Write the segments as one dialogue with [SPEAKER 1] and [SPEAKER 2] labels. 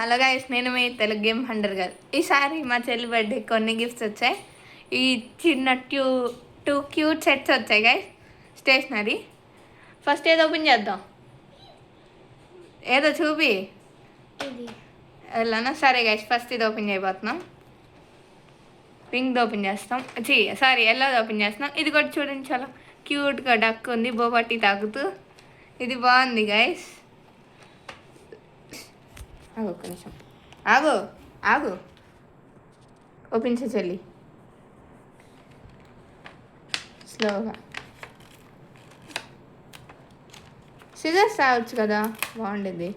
[SPEAKER 1] Hello guys, నేను మీ Telugu game hander girl. ఈసారి మా చెల్లి బర్త్డే కొన్ని గిఫ్ట్స్ వచ్చాయి. ఈ చిన్న టూ క్యూట్ సెట్స్ వచ్చాయి గైస్, స్టేషనరీ. ఫస్ట్ ఏదో ఓపెన్ చేద్దాం, ఏదో చూపి వెళ్ళానా. సరే గైస్, ఫస్ట్ ఇది ఓపెన్ చేయబోతున్నాం. పింక్ది ఓపెన్ చేస్తాం, సారీ ఎల్లోది ఓపెన్ చేస్తున్నాం. ఇది కూడా చూడండి, చాలా క్యూట్గా డక్ ఉంది, బొబట్టి తాగుతూ. ఇది బాగుంది గైస్. ఒక్క నిమిషం ఆగు ఓపెన్ చే చెల్లి, స్లోగా. సిజర్స్ రావచ్చు కదా, బాగుండేది.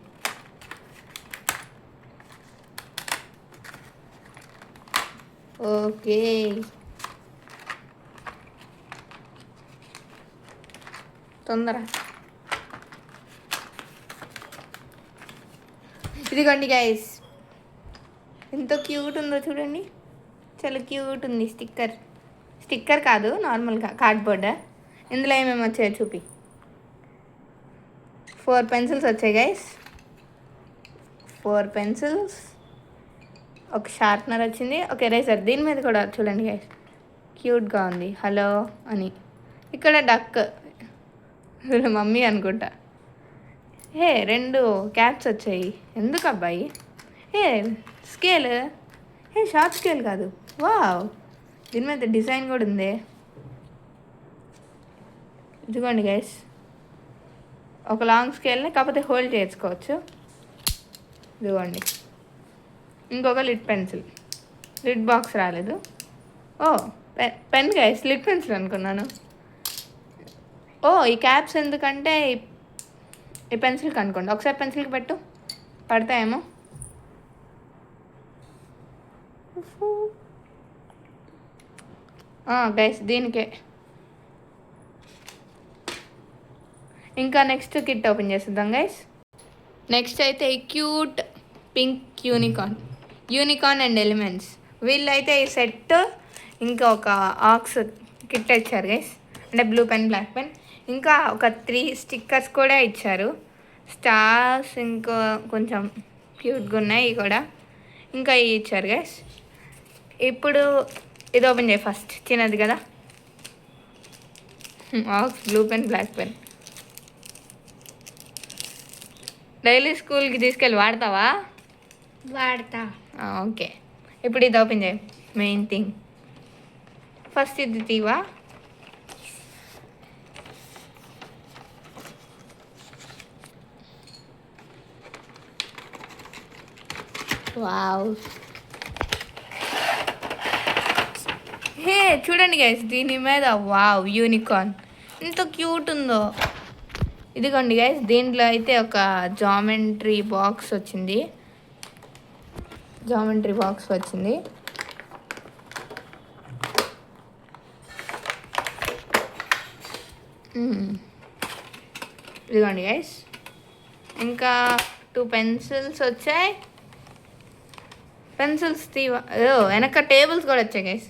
[SPEAKER 1] ఓకే, తొందర. ఇదిగోండి గైస్, ఎంత క్యూట్ ఉందో చూడండి, చాలా క్యూట్ ఉంది. స్టిక్కర్ కాదు, నార్మల్గా కార్డ్బోర్డ్. ఇందులో ఏమేమి వచ్చాయో చూపి. 4 పెన్సిల్స్ వచ్చాయి గైస్, 4 పెన్సిల్స్, ఒక షార్ప్నర్ వచ్చింది, ఒక ఎరేజర్. దీని మీద కూడా చూడండి గైస్, క్యూట్గా ఉంది, హలో అని. ఇక్కడ డక్, మమ్మీ అనుకుంటా. 2 క్యాప్స్ వచ్చాయి. ఎందుకు అబ్బాయి? స్కేల్, షార్ప్ స్కేల్ కాదు. వావ్, దీని మీద డిజైన్ కూడా ఉంది. ఇదిగోండి గైస్, ఒక లాంగ్ స్కేల్ని కాకపోతే హోల్డ్ చేసుకోవచ్చు. ఇదిగోండి, ఇంకొక లిడ్ పెన్సిల్. లిడ్ బాక్స్ రాలేదు. పెన్ గైస్, లిడ్ పెన్సిల్ అనుకున్నాను. ఈ క్యాప్స్ ఎందుకంటే ఈ పెన్సిల్కి అనుకోండి. ఒకసారి పెన్సిల్కి పెట్టు, పడతాయేమో. గైస్, దీనికే. ఇంకా నెక్స్ట్ కిట్ ఓపెన్ చేసేద్దాం గైస్. నెక్స్ట్ అయితే ఈ cute pink unicorn and elements. వీళ్ళైతే ఈ సెట్ ఇంకా ఒక ఆక్స్ కిట్ ఇచ్చారు గైస్, అంటే బ్లూ పెన్, బ్లాక్ పెన్. ఇంకా ఒక 3 స్టిక్కర్స్ కూడా ఇచ్చారు, స్టార్స్. ఇంకా కొంచెం క్యూట్గా ఉన్నాయి కూడా. ఇంకా ఇవి ఇచ్చారు గైస్. ఇప్పుడు ఇది ఓపెన్ చేయి ఫస్ట్, చిన్నది కదా. ఆక్స్, blue pen, black pen. Daily స్కూల్కి తీసుకెళ్ళి వాడతావా?
[SPEAKER 2] వాడతా.
[SPEAKER 1] ఓకే, ఇప్పుడు ఇది ఓపెన్ చేయి, మెయిన్ థింగ్. ఫస్ట్ ఇది తీవా. వావ్, చూడండి గైస్, దీని మీద వావ్ యూనికార్న్ ఎంత క్యూట్ ఉందో. ఇదిగోండి గైస్, దీంట్లో అయితే ఒక జామెంట్రీ బాక్స్ వచ్చింది. ఇదిగోండి గైస్, ఇంకా 2 పెన్సిల్స్ వచ్చాయి. పెన్సిల్స్ తీవా. వెనక టేబుల్స్ కూడా వచ్చాయి గైస్,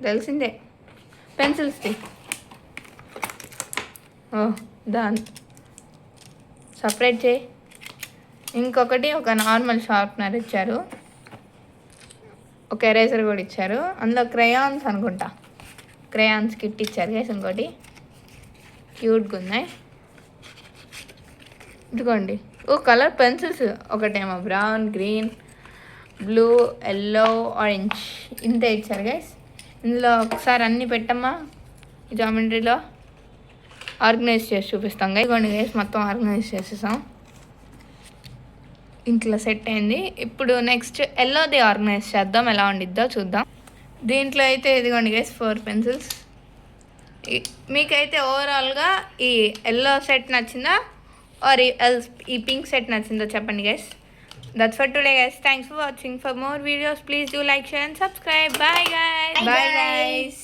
[SPEAKER 1] తెలిసిందే. పెన్సిల్స్ తీ. దాన్ని సపరేట్ చేయి. ఇంకొకటి ఒక నార్మల్ షార్ప్నర్ ఇచ్చారు, ఒక ఎరేజర్ కూడా ఇచ్చారు. అందులో క్రయాన్స్ అనుకుంటా, క్రయాన్స్ కిట్ ఇచ్చారు గైస్. ఇంకోటి క్యూట్గా ఉన్నాయి. ఇదిగోండి, కలర్ పెన్సిల్స్. ఒకటేమో brown, green, blue, yellow, orange. ఇంతే ఇచ్చారు గైస్. ఇందులో ఒకసారి అన్నీ పెట్టమ్మా, జామెంట్రీలో ఆర్గనైజ్ చేసి చూపిస్తాం గైస్. ఇదిగోండి గైస్, మొత్తం ఆర్గనైజ్ చేసేసాం. ఇంట్లో సెట్ అయింది. ఇప్పుడు నెక్స్ట్ ఎల్లోది ఆర్గనైజ్ చేద్దాం, ఎలా ఉండిద్దో చూద్దాం. దీంట్లో అయితే ఇదిగోండి గైస్, 4 పెన్సిల్స్. మీకైతే ఓవరాల్గా ఈ ఎల్లో సెట్ నచ్చిందా, ఆర్ ఈ పింక్ సెట్ నచ్చిందో చెప్పండి guys. That's for today guys. Thanks for watching. For more videos, please do like, share and subscribe. Bye guys.